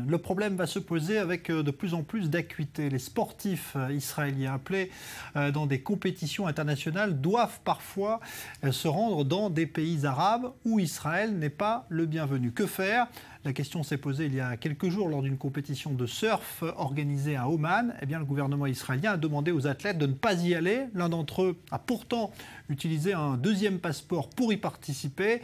Le problème va se poser avec de plus en plus d'acuité. Les sportifs israéliens appelés dans des compétitions internationales doivent parfois se rendre dans des pays arabes où Israël n'est pas le bienvenu. Que faire ? La question s'est posée il y a quelques jours lors d'une compétition de surf organisée à Oman. Eh bien, le gouvernement israélien a demandé aux athlètes de ne pas y aller. L'un d'entre eux a pourtant utilisé un deuxième passeport pour y participer.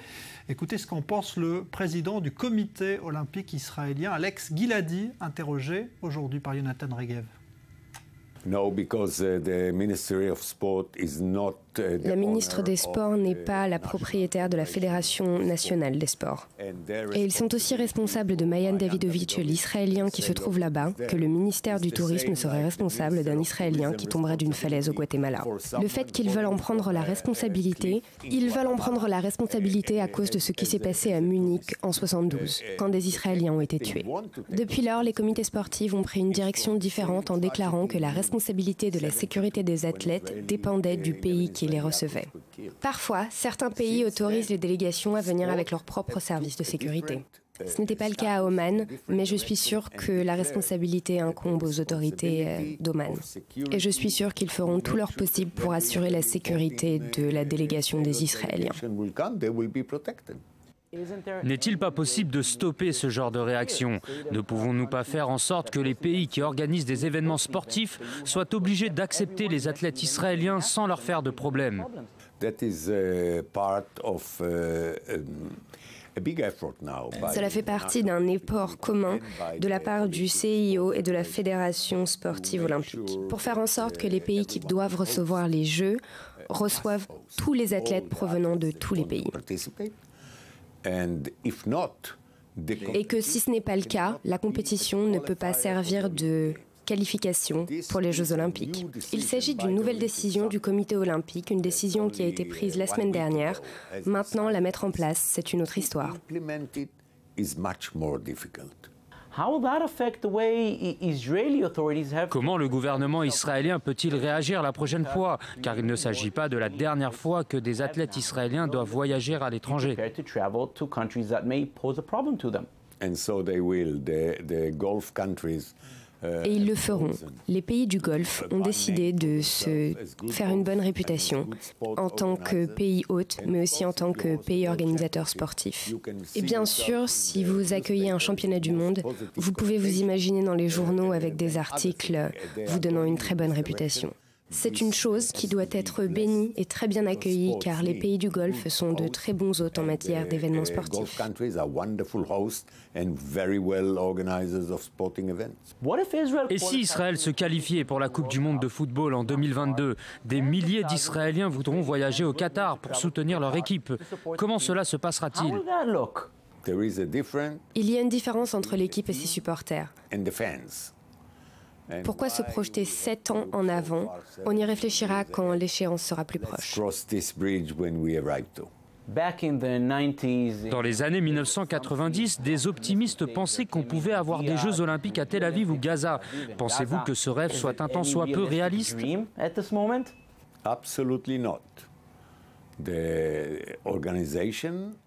Écoutez ce qu'en pense le président du comité olympique israélien, Alex Giladi, interrogé aujourd'hui par Jonathan Regev. La ministre des Sports n'est pas la propriétaire de la Fédération nationale des sports. Et ils sont aussi responsables de Mayan Davidovich, l'Israélien qui se trouve là-bas, que le ministère du Tourisme serait responsable d'un Israélien qui tomberait d'une falaise au Guatemala. Le fait qu'ils veulent en prendre la responsabilité, ils veulent en prendre la responsabilité à cause de ce qui s'est passé à Munich en 1972, quand des Israéliens ont été tués. Depuis lors, les comités sportifs ont pris une direction différente en déclarant que la responsabilité de la sécurité des athlètes dépendait du pays qui les recevait. Parfois, certains pays autorisent les délégations à venir avec leur propre service de sécurité. Ce n'était pas le cas à Oman, mais je suis sûr que la responsabilité incombe aux autorités d'Oman. Et je suis sûr qu'ils feront tout leur possible pour assurer la sécurité de la délégation des Israéliens. N'est-il pas possible de stopper ce genre de réaction? Ne pouvons-nous pas faire en sorte que les pays qui organisent des événements sportifs soient obligés d'accepter les athlètes israéliens sans leur faire de problème? Cela fait partie d'un effort commun de la part du CIO et de la Fédération sportive olympique pour faire en sorte que les pays qui doivent recevoir les Jeux reçoivent tous les athlètes provenant de tous les pays. Et que si ce n'est pas le cas, la compétition ne peut pas servir de qualification pour les Jeux olympiques. Il s'agit d'une nouvelle décision du comité olympique, une décision qui a été prise la semaine dernière. Maintenant, la mettre en place, c'est une autre histoire. Comment le gouvernement israélien peut-il réagir la prochaine fois? Car il ne s'agit pas de la dernière fois que des athlètes israéliens doivent voyager à l'étranger. Et ils le feront. Les pays du Golfe ont décidé de se faire une bonne réputation en tant que pays hôte, mais aussi en tant que pays organisateur sportif. Et bien sûr, si vous accueillez un championnat du monde, vous pouvez vous imaginer dans les journaux avec des articles vous donnant une très bonne réputation. C'est une chose qui doit être bénie et très bien accueillie car les pays du Golfe sont de très bons hôtes en matière d'événements sportifs. Et si Israël se qualifiait pour la Coupe du Monde de football en 2022, des milliers d'Israéliens voudront voyager au Qatar pour soutenir leur équipe. Comment cela se passera-t-il? Il y a une différence entre l'équipe et ses supporters. Pourquoi se projeter 7 ans en avant? On y réfléchira quand l'échéance sera plus proche. Dans les années 1990, des optimistes pensaient qu'on pouvait avoir des Jeux olympiques à Tel Aviv ou Gaza. Pensez-vous que ce rêve soit un tant soit peu réaliste?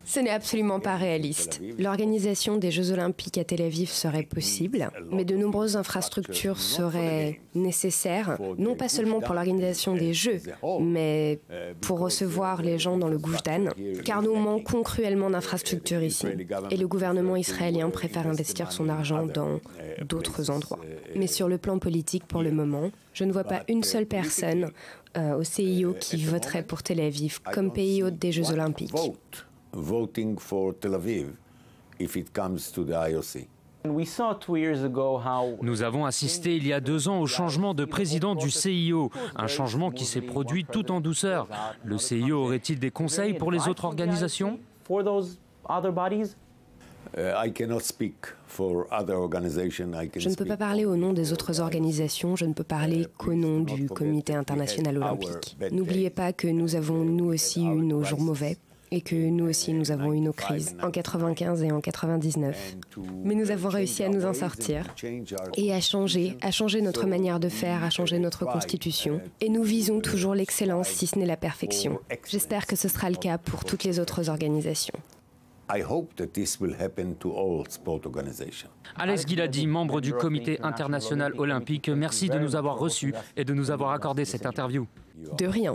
Ce n'est absolument pas réaliste. L'organisation des Jeux olympiques à Tel Aviv serait possible, mais de nombreuses infrastructures seraient nécessaires, non pas seulement pour l'organisation des Jeux, mais pour recevoir les gens dans le Gush Dan, car nous manquons cruellement d'infrastructures ici. Et le gouvernement israélien préfère investir son argent dans d'autres endroits. Mais sur le plan politique, pour le moment, je ne vois pas une seule personne au CIO qui voterait pour Tel Aviv comme pays hôte des Jeux olympiques. Nous avons assisté il y a 2 ans au changement de président du CIO, un changement qui s'est produit tout en douceur. Le CIO aurait-il des conseils pour les autres organisations? Je ne peux pas parler au nom des autres organisations, je ne peux parler qu'au nom du Comité international olympique. N'oubliez pas que nous avons nous aussi eu nos jours mauvais et que nous aussi nous avons eu nos crises en 95 et en 99. Mais nous avons réussi à nous en sortir et à changer notre manière de faire, à changer notre constitution. Et nous visons toujours l'excellence si ce n'est la perfection. J'espère que ce sera le cas pour toutes les autres organisations. Alex Giladi, membre du Comité international olympique, merci de nous avoir reçus et de nous avoir accordé cette interview. De rien.